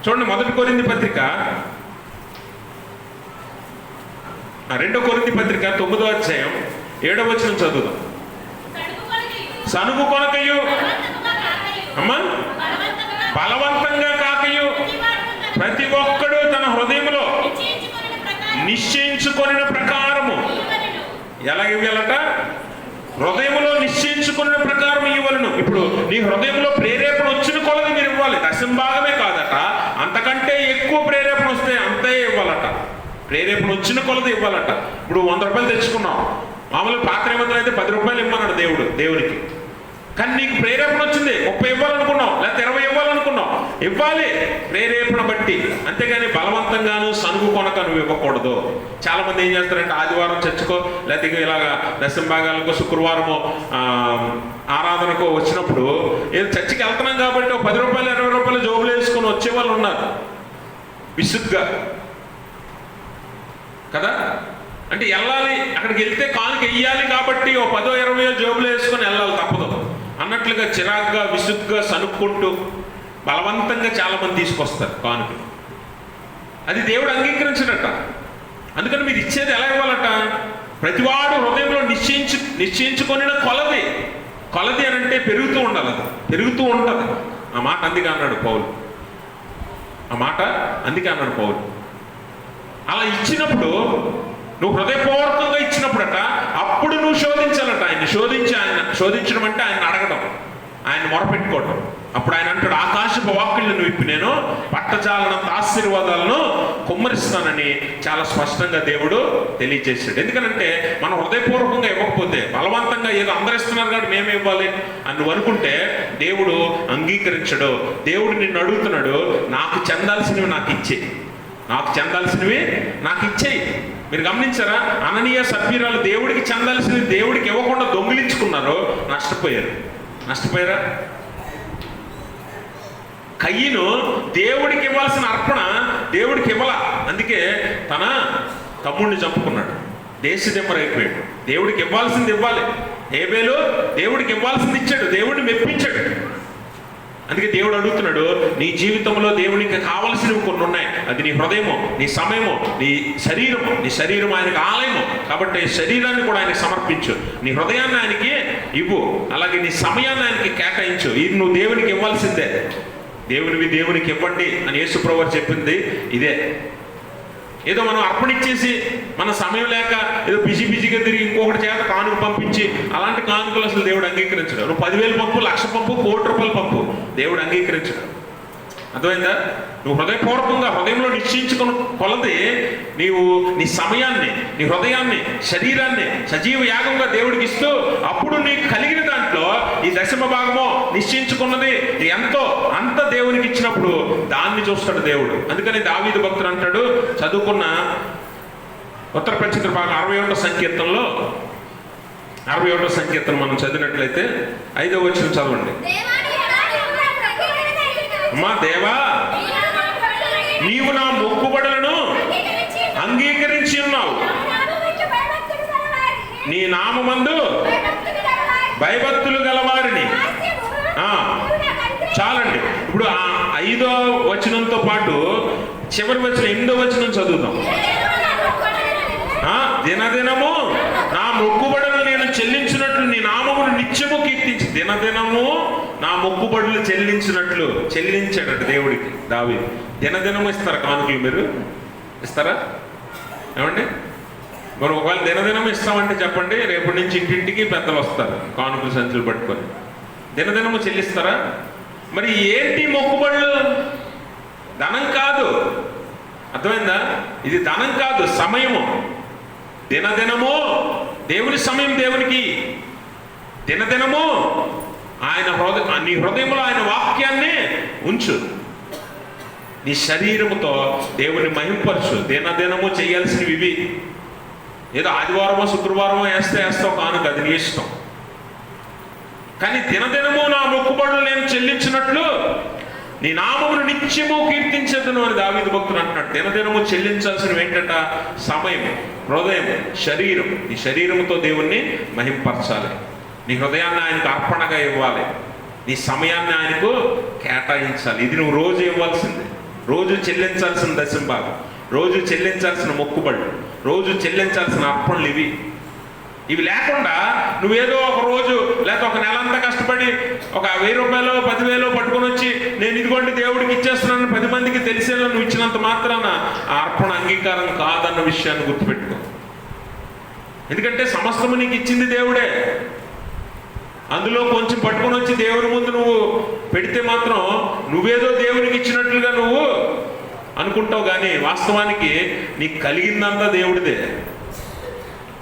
చూడండి, 1 కొరింథీ పత్రిక 2 కొరింథీ పత్రిక 9వ అధ్యాయం 7వ వచనం చదువుదాం. సనుగు కొనకయు అమ్మా బలవంతంగా కాకయు ప్రతి ఒక్కడు తన హృదయంలో నిశ్చయించుకొనిన ప్రకారము ఎలా ఇవ్వాలట? హృదయంలో నిశ్చయించుకున్న ప్రకారం ఇవ్వలను. ఇప్పుడు నీ హృదయంలో ప్రేరేపణ వచ్చిన కొలది మీరు ఇవ్వాలి. దశంభాగమే కాదట, అంతకంటే ఎక్కువ ప్రేరేపణ వస్తే అంతే ఇవ్వాలట. ప్రేరేపణ వచ్చిన కొలది ఇవ్వాలట. ఇప్పుడు 100 రూపాయలు తెచ్చుకున్నాం, మామూలుగా పాత నిబంధనలు అయితే 10 రూపాయలు ఇవ్వమన్నాడు దేవునికి. కానీ నీకు ప్రేరేపణ వచ్చింది, 30 ఇవ్వాలనుకున్నావు, లేకపోతే 20 ఇవ్వాలనుకున్నావు, ఇవ్వాలి ప్రేరేపణ బట్టి. అంతేగాని బలవంతంగాను సనుగు కొనక నువ్వు ఇవ్వకూడదు. చాలా మంది ఏం చేస్తారంటే ఆదివారం చర్చకో లేకపోతే ఇలాగా దశంభాగాలకో శుక్రవారమో ఆరాధనకో వచ్చినప్పుడు ఏదో చర్చికి వెళ్తున్నాం కాబట్టి 10 రూపాయలు 20 రూపాయలు జోబులు వేసుకొని వచ్చే వాళ్ళు ఉన్నారు విసుగ్గా కదా. అంటే వెళ్ళాలి, అక్కడికి వెళ్తే కానుక వెయ్యాలి కాబట్టి 10 20 జోబులు వేసుకొని వెళ్ళాలి, తప్పదు అన్నట్లుగా చిరాగ్గా విసుగ్గా సనుక్కుంటూ బలవంతంగా చాలా మంది తీసుకొస్తారు కానుకలు. అది దేవుడు అంగీకరించడట. అందుకని మీరు ఇచ్చేది ఎలా ఇవ్వాలట? ప్రతివాడు హృదయంలో నిశ్చయించుకొని కొలది అని అంటే పెరుగుతూ ఉండాలి, అది పెరుగుతూ ఉంటుంది. ఆ మాట అందుకే అన్నాడు పౌలు. అలా ఇచ్చినప్పుడు నువ్వు హృదయపూర్వకంగా ఇచ్చినప్పుడట అప్పుడు నువ్వు శోధించాలట. శోధించడం అంటే ఆయన అడగడం, ఆయన మొరపెట్టుకోవడం. అప్పుడు ఆయన అంటాడు, ఆకాశపు వాక్కులను విప్పి నేను పట్టజాలనంత ఆశీర్వాదాలను కుమ్మరిస్తానని చాలా స్పష్టంగా దేవుడు తెలియజేశాడు. ఎందుకనంటే మనం హృదయపూర్వకంగా ఇవ్వకపోతే, బలవంతంగా ఏదో అందరు ఇస్తున్నారు కాబట్టి మేమే ఇవ్వాలి అని నువ్వు అనుకుంటే దేవుడు అంగీకరించడు. దేవుడు నిన్ను అడుగుతున్నాడు, నాకు చెందాల్సినవి నాకు ఇచ్చేయి. మీరు గమనించారా? అననీయ సప్పీరాలు దేవుడికి చెందాల్సినవి దేవుడికి ఇవ్వకుండా దొంగిలించుకున్నారు, నష్టపోయారా? కయ్యను దేవుడికి ఇవ్వాల్సిన అర్పణ దేవుడికి ఇవ్వాల, అందుకే తన తమ్ముడిని చంపుకున్నాడు, దేశదిమ్మరైపోయాడు. దేవుడికి ఇవ్వాల్సింది ఇవ్వాలి. హేబేలు దేవుడికి ఇవ్వాల్సింది ఇచ్చాడు, దేవుడిని మెప్పించాడు. అందుకే దేవుడు అడుగుతున్నాడు, నీ జీవితంలో దేవునికి కావలసినవి కొన్ని ఉన్నాయి. అది నీ హృదయము, నీ సమయము, నీ శరీరము ఆయనకు ఆలయము కాబట్టి శరీరాన్ని కూడా ఆయనకి సమర్పించు. నీ హృదయాన్ని ఆయనకి ఇవ్వు, అలాగే నీ సమయాన్ని ఆయనకి కేటాయించు. ఇది నువ్వు దేవునికి ఇవ్వాల్సిందే. దేవునికి ఇవ్వండి అని యేసుప్రభువు చెప్పింది ఇదే. ఏదో మనం అర్పణ ఇచ్చేసి మన సమయం లేక ఏదో బిజీగా తిరిగి ఇంకొకటి చేత కానుక పంపించి అలాంటి కానుకలు అసలు దేవుడు అంగీకరించడు. నువ్వు 10,000 పంపు, 1,00,000 పంపు, 1 కోటి రూపాయలు పంపు, దేవుడు అంగీకరించడు. అర్థమైందా? నువ్వు హృదయపూర్వకంగా హృదయంలో నిశ్చయించుకున్న కొలది నీవు నీ సమయాన్ని, నీ హృదయాన్ని, శరీరాన్ని సజీవ యాగంగా దేవుడికి ఇస్తూ అప్పుడు నీకు కలిగిన దాంట్లో ఈ 10వ భాగమో నిశ్చయించుకున్నది ఎంతో అంత దేవునికి ఇచ్చినప్పుడు దాన్ని చూస్తాడు దేవుడు. అందుకని దావీదు భక్తుడు అంటాడు, చదువుకున్న ఉత్తర ప్రచిత్ర భాగం 61వ సంకీర్తన మనం చదివినట్లయితే 5వ వచనం చదవండి. అమ్మా దేవా, నీవు నా మొక్కుబడులను అంగీకరించి ఉన్నావు, నీ నామమందు భయభక్తులు గలవారిని చాలండి. ఇప్పుడు 5వ వచనంతో పాటు చివరి వచనం 8వ వచనం చదువుదాం. దినదినము నా మొక్కుబడులు నేను చెల్లించినట్లు నీ నామమును నిత్యము కీర్తించి. దినదినము నా మొక్కుబడులు చెల్లించాడట దేవుడికి దావీదు. దినదినము ఇస్తారా కానుకలు? మీరు ఇస్తారా? ఏమండి, మనం ఒకవేళ దినదినం ఇస్తామంటే చెప్పండి, రేపటి నుంచి ఇంటింటికి పెద్దలు వస్తారు కానుకలు సంచులు పట్టుకొని. దినదినము చెల్లిస్తారా? మరి ఏంటి మొక్కుబడులు? ధనం కాదు, అర్థమైందా? ఇది ధనం కాదు, సమయము. దినదినము దేవుని సమయం దేవునికి. దినదినము నీ హృదయంలో ఆయన వాక్యాన్ని ఉంచు. నీ శరీరముతో దేవుని మహింపరచు. దినదినము చేయాల్సినవి ఇవి. ఏదో ఆదివారమో శుక్రవారమో వేస్తావు కానుక, అది నీ ఇష్టం. కానీ దినదినము నా మొక్కుబడులు నేను చెల్లించినట్లు నీ నామమును నిత్యము కీర్తించదును అని దావీదు భక్తుడు అంటున్నాడు. దినదినము చెల్లించాల్సినవి ఏంటంట? సమయం, హృదయం, శరీరం. నీ శరీరముతో దేవుణ్ణి మహింపరచాలి. నీ హృదయాన్ని ఆయనకు అర్పణగా ఇవ్వాలి. నీ సమయాన్ని ఆయనకు కేటాయించాలి. ఇది నువ్వు రోజు ఇవ్వాల్సింది, రోజు చెల్లించాల్సిన దశమ భాగం, రోజు చెల్లించాల్సిన మొక్కుబడులు, రోజు చెల్లించాల్సిన అర్పణలు ఇవి లేకుండా నువ్వేదో ఒక రోజు లేకపోతే ఒక నెలంతా కష్టపడి ఒక 1000 రూపాయలు 10,000 పట్టుకొని వచ్చి నేను ఇదిగోండి దేవుడికి ఇచ్చేస్తున్నాను 10 మందికి తెలిసేలా నువ్వు ఇచ్చినంత మాత్రాన ఆ అర్పణ అంగీకారం కాదన్న విషయాన్ని గుర్తుపెట్టుకో. ఎందుకంటే సమస్తము నీకు ఇచ్చింది దేవుడే. అందులో కొంచెం పట్టుకొని వచ్చి దేవుని ముందు నువ్వు పెడితే మాత్రం నువ్వేదో దేవునికి ఇచ్చినట్లుగా నువ్వు అనుకుంటావు, కానీ వాస్తవానికి నీకు కలిగిందంతా దేవుడిదే.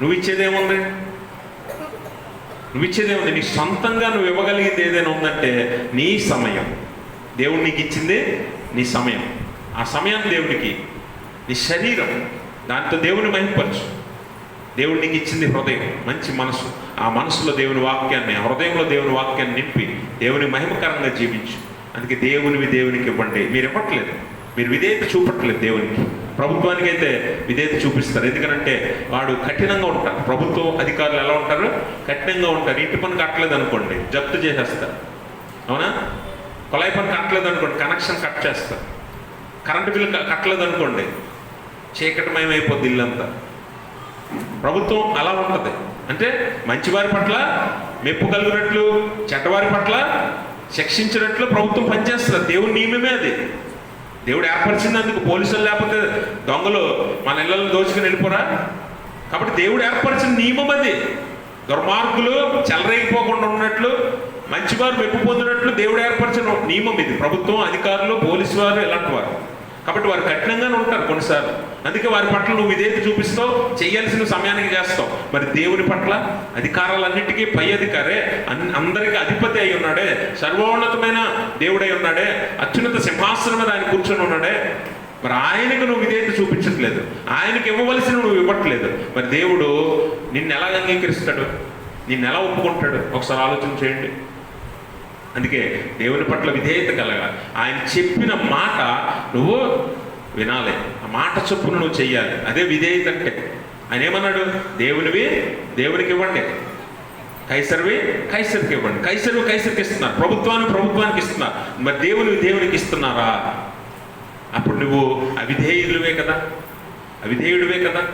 నువ్వు ఇచ్చేదేముంది? నీ సొంతంగా నువ్వు ఇవ్వగలిగింది ఏదైనా ఉందంటే నీ సమయం. దేవుడు నీకు ఇచ్చింది నీ సమయం. ఆ సమయాన్ని దేవుడికి. నీ శరీరం, దాంతో దేవుని మహింపరచు. దేవుడు నీకు ఇచ్చింది హృదయం, మంచి మనసు. ఆ మనసులో దేవుని వాక్యాన్ని, హృదయంలో దేవుని వాక్యాన్ని నింపి దేవుని మహిమకరంగా జీవించు. అందుకే దేవునికి ఇవ్వండి. మీరు ఇవ్వట్లేదు, మీరు విధేయత చూపట్లేదు దేవునికి. ప్రభుత్వానికి అయితే విధేయత చూపిస్తారు. ఎందుకంటే వాడు కఠినంగా ఉంటారు. ప్రభుత్వ అధికారులు ఎలా ఉంటారు? కఠినంగా ఉంటారు. ఇంటి పని కట్టలేదు అనుకోండి, జప్తు చేసేస్తారు. అవునా? కొలాయి పని కట్టలేదు అనుకోండి, కనెక్షన్ కట్ చేస్తారు. కరెంటు బిల్లు కట్టలేదు అనుకోండి, చీకటిమయం అయిపోద్ది ఇల్లంతా. ప్రభుత్వం అలా ఉంటుంది. అంటే మంచివారి పట్ల మెప్పు కలిగినట్లు, చెడ్డవారి పట్ల శిక్షించినట్లు ప్రభుత్వం పనిచేస్తుంది. దేవుని నియమమే అది. దేవుడు ఏర్పరిచింది. అందుకు పోలీసులు లేకపోతే దొంగలు మన ఇళ్ళలో దోచుకుని వెళ్ళిపోరా? కాబట్టి దేవుడు ఏర్పరిచిన నియమం అది. దుర్మార్గులు చెలరేగిపోకుండా ఉన్నట్లు, మంచివారు మెప్పు పొందినట్లు దేవుడు ఏర్పరిచిన నియమం ఇది. ప్రభుత్వం, అధికారులు, పోలీసు వారు ఇలాంటి వారు. కాబట్టి వారు కఠినంగానే ఉంటారు కొన్నిసార్లు. అందుకే వారి పట్ల నువ్వు విధేయత చూపిస్తావు, చేయాల్సిన సమయానికి చేస్తావు. మరి దేవుని పట్ల అధికారాలన్నిటికీ పై అధికారే, అందరికీ అధిపతి అయి ఉన్నాడే, సర్వోన్నతమైన దేవుడై ఉన్నాడే, అత్యున్నత సింహాసనం మీద ఆయన కూర్చొని ఉన్నాడే. మరి ఆయనకు నువ్వు విధేయత చూపించట్లేదు, ఆయనకు ఇవ్వవలసిన నువ్వు ఇవ్వట్లేదు. మరి దేవుడు నిన్ను ఎలా అంగీకరిస్తాడు? నిన్ను ఎలా ఒప్పుకుంటాడు? ఒకసారి ఆలోచన చేయండి. అందుకే దేవుని పట్ల విధేయత కలగాలి. ఆయన చెప్పిన మాట నువ్వు వినాలి, ఆ మాట చొప్పున నువ్వు చెయ్యాలి. అదే విధేయత అంటే. ఆయన ఏమన్నాడు? దేవునికి ఇవ్వండి, కైసరివి కైసరికి ఇవ్వండి. కైసరికి ఇస్తున్నారు, ప్రభుత్వానికి ఇస్తున్నారు. మరి దేవునికి ఇస్తున్నారా? అప్పుడు నువ్వు అవిధేయుడివే కదా.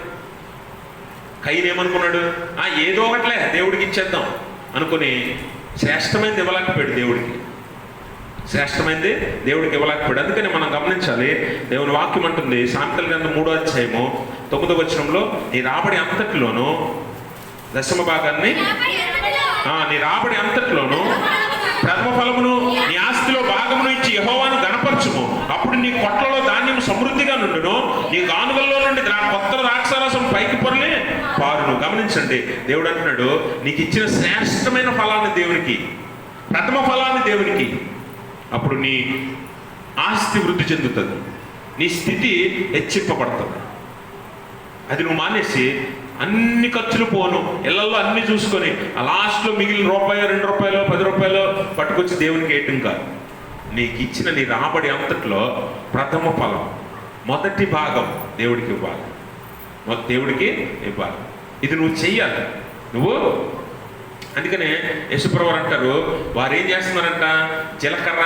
కయ్యను ఏమనుకున్నాడు? ఏదో ఒకట్లే దేవుడికి ఇచ్చేద్దాం అనుకుని శ్రేష్టమైనది ఇవ్వలేకపోయాడు దేవుడికి. అందుకని మనం గమనించాలి. దేవుని వాక్యం అంటుంది, సామెతల గ్రంథం 3వ అధ్యాయము 9వ వచనంలో, నీ రాబడి అంతట్లోనూ దశమ భాగాన్ని, నీ రాబడి అంతట్లోనూ ప్రథమ ఫలమును నీ ఆస్తిలో భాగమును ఇచ్చి యెహోవాను గణపరచుము. అప్పుడు నీ కొట్లలో ధాన్యం సమృద్ధిగా నుండును, నీ గానుగల్లో నుండి కొత్త ద్రాక్షారసం పైకి పొరలి పారును. గమనించండి, దేవుడు అంటున్నాడు, నీకు ఇచ్చిన శ్రేష్టమైన ఫలాన్ని దేవునికి, ప్రథమ ఫలాన్ని దేవునికి. అప్పుడు నీ ఆస్తి వృద్ధి చెందుతుంది, నీ స్థితి హెచ్చింపబడుతుంది. అది నువ్వు మానేసి అన్ని ఖర్చులు పోను, ఇళ్లలో అన్ని చూసుకొని ఆ లాస్ట్లో మిగిలిన రూపాయో 2 రూపాయలు 10 రూపాయలు పట్టుకొచ్చి దేవునికి వేయటం కాదు. నీకు ఇచ్చిన నీ రాబడి అంతట్లో ప్రథమ ఫలం, మొదటి భాగం దేవుడికి ఇవ్వాలి. ఇది నువ్వు చెయ్యాలి. అందుకనే యేసుప్రభువు అంటారు, వారు ఏం చేస్తున్నారంట? జీలకర్ర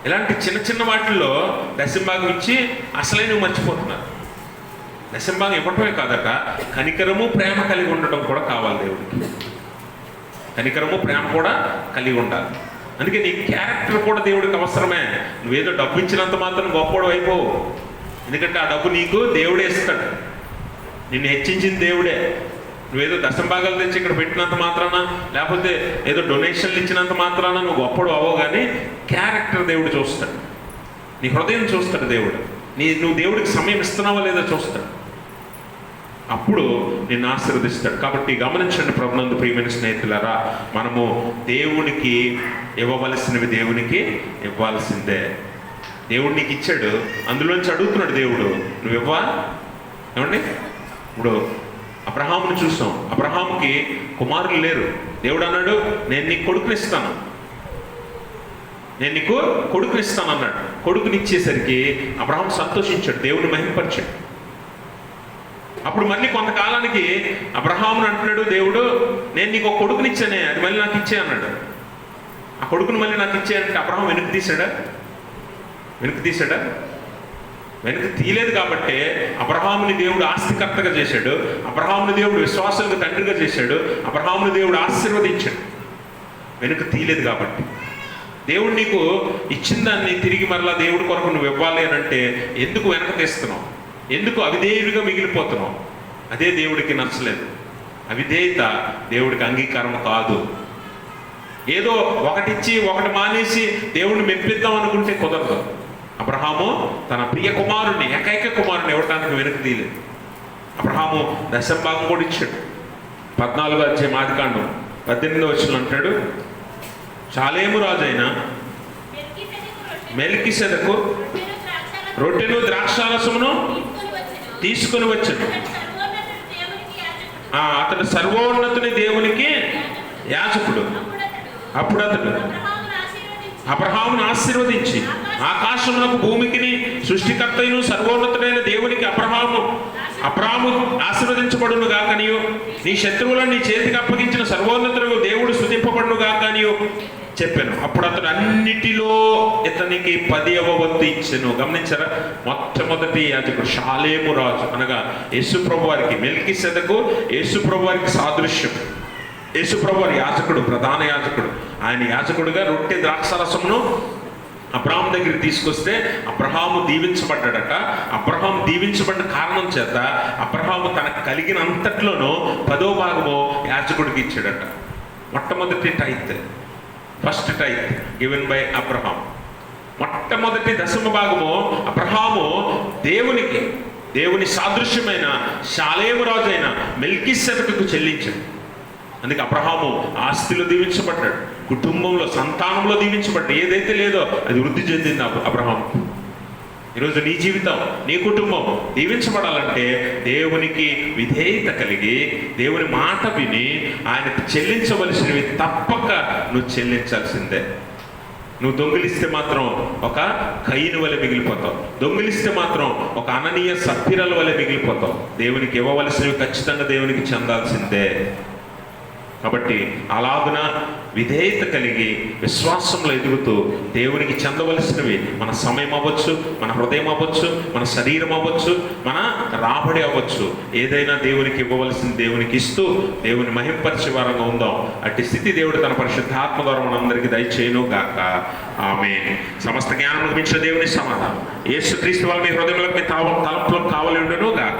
ఇలాంటి చిన్న చిన్న వాటిల్లో దశంభాగం ఇచ్చి అసలే నువ్వు మర్చిపోతున్నారు. దశంభాగం ఇవ్వటమే కాదట, కనికరము ప్రేమ కలిగి ఉండటం కూడా కావాలి దేవుడికి. కనికరము ప్రేమ కూడా కలిగి ఉండాలి. అందుకే నీ క్యారెక్టర్ కూడా దేవుడికి అవసరమే. నువ్వేదో డబ్బు ఇచ్చినంత మాత్రం గొప్పడు అయిపోవు. ఎందుకంటే ఆ డబ్బు నీకు దేవుడే ఇస్తాడు, నిన్ను హెచ్చించింది దేవుడే. నువ్వేదో దశంభాగాలు తెచ్చి ఇక్కడ పెట్టినంత మాత్రాన, లేకపోతే ఏదో డొనేషన్లు ఇచ్చినంత మాత్రాన నువ్వు గొప్పడు అవ్వవు. కానీ క్యారెక్టర్ దేవుడు చూస్తాడు, నీ హృదయం చూస్తాడు దేవుడు. నువ్వు దేవుడికి సమయం ఇస్తున్నావా లేదా చూస్తాడు, అప్పుడు నిన్ను ఆశీర్వదిస్తాడు. కాబట్టి గమనించండి ప్రభునందు ప్రియమైన స్నేహితులారా, మనము దేవునికి ఇవ్వవలసినవి దేవునికి ఇవ్వాల్సిందే. దేవుడు నీకు ఇచ్చాడు, అందులోంచి అడుగుతున్నాడు దేవుడు, నువ్వు ఇవ్వా? ఏమండి, ఇప్పుడు అబ్రహాముని చూసాం. అబ్రహాముకి కుమారులు లేరు. దేవుడు అన్నాడు, నేను నీకు కొడుకునిస్తాను, నేను నీకు కొడుకునిస్తాను అన్నాడు. కొడుకునిచ్చేసరికి అబ్రహాం సంతోషించాడు, దేవుని మహిమపరిచాడు. అప్పుడు మళ్ళీ కొంతకాలానికి అబ్రహాముని అంటున్నాడు దేవుడు, నేను నీకు ఒక కొడుకునిచ్చానే, అది మళ్ళీ నాకు ఇచ్చే అన్నాడు. ఆ కొడుకుని మళ్ళీ నాకు ఇచ్చేయంటే అబ్రహాం వెనక్కి తీశాడా? వెనక్కి తీయలేదు. కాబట్టి అబ్రహాముని దేవుడు ఆస్తికర్తగా చేశాడు, అబ్రహాముని దేవుడు విశ్వాసులకు తండ్రిగా చేశాడు, అబ్రహాముని దేవుడు ఆశీర్వదించాడు. వెనక్కి తీయలేదు. కాబట్టి దేవుడు నీకు ఇచ్చిన దాన్ని తిరిగి మరలా దేవుడి కొరకు నువ్వు ఇవ్వాలి అని అంటే ఎందుకు వెనక తీస్తున్నావు? ఎందుకు అవిధేయుడిగా మిగిలిపోతున్నావు? అదే దేవుడికి నచ్చలేదు. అవిధేయత దేవుడికి అంగీకారం కాదు. ఏదో ఒకటిచ్చి ఒకటి మానేసి దేవుడిని మెప్పిద్దాం అనుకుంటే కుదరదు. అబ్రహాము తన ప్రియ కుమారుణ్ణి, ఏకైక కుమారుని ఇవ్వడానికి వెనక్కి తీయలేదు. అబ్రహాము దశంభాగం కూడా ఇచ్చాడు. 14వ అధ్యాయం ఆదికాండం 18వ వచనం అంటాడు, షాలేము రాజైన మెల్కీసెదెకు రొట్టెను ద్రాక్షారసమును తీసుకొని వచ్చాడు. అతడు సర్వోన్నతుని దేవునికి యాజకుడు. అప్పుడు అతడు అబ్రహామును ఆశీర్వదించి ఆకాశమునకు భూమికిని సృష్టికర్తయు సర్వోన్నతుడైన దేవునికి అబ్రహాము ఆశీర్వదించబడును గాకనియు, నీ శత్రువులను నీ చేతికి అప్పగించిన సర్వోన్నతుడు దేవుడు స్తుతింపబడును గాకనియు చెప్పాను. అప్పుడు అతడు అన్నిటిలో ఇతనికి 10వ వంతు ఇచ్చెను. గమనించారా? మొట్టమొదటి యాజకుడు షాలేము రాజు, అనగా యేసుప్రభు వారికి. మెల్కీసెదెకు యేసుప్రభు వారికి సాదృశ్యం. యేసుప్రభు వారి యాజకుడు, ప్రధాన యాజకుడు. ఆయన యాజకుడుగా రొట్టె ద్రాక్షారసమును అబ్రహాం దగ్గరికి తీసుకొస్తే అబ్రహాము దీవించబడ్డాడట. అబ్రహాం దీవించబడిన కారణం చేత అబ్రహాము తనకు కలిగిన అంతట్లోనూ 10వ భాగము యాజకుడికి ఇచ్చాడట. మొట్టమొదటి tithe, first tithe given by Abraham. మొట్టమొదటి దశమ భాగము అబ్రహాము దేవుని సాదృశ్యమైన షాలేము రాజు అయిన మెల్కీసెదెకుకు చెల్లించాడు. అందుకే అబ్రహాము ఆస్తిలో దీవించబడ్డాడు, కుటుంబంలో సంతానంలో దీవించబడ్డాడు. ఏదైతే లేదో అది వృద్ధి చెందింది అబ్రహాము. ఈరోజు నీ జీవితం, నీ కుటుంబం దీవించబడాలంటే దేవునికి విధేయత కలిగి దేవుని మాట విని ఆయనకు చెల్లించవలసినవి తప్పక నువ్వు చెల్లించాల్సిందే. నువ్వు దొంగిలిస్తే మాత్రం ఒక కయీను వలె మిగిలిపోతావు. దొంగిలిస్తే మాత్రం ఒక అననీయ సప్ఫిరల వలె మిగిలిపోతావు. దేవునికి ఇవ్వవలసినవి ఖచ్చితంగా దేవునికి చెందాల్సిందే. కాబట్టి అలాగున విధేయత కలిగి విశ్వాసంలో ఎదుగుతూ దేవునికి చెందవలసినవి మన సమయం అవ్వచ్చు, మన హృదయం అవ్వచ్చు, మన శరీరం అవ్వచ్చు, మన రాబడి అవ్వచ్చు, ఏదైనా దేవునికి ఇవ్వవలసింది దేవునికి ఇస్తూ దేవుని మహింపరిచే వారంగా ఉందాం. అట్టి స్థితి దేవుడు తన పరిశుద్ధాత్మ ద్వారా మనందరికీ దయచేయును గాక. ఆమేన్. సమస్త జ్ఞానం మించిన దేవుని సమాధానం యేసుక్రీస్తు వల్ల మీ హృదయంలో మీ తలంపులకు కావలి ఉండును గాక.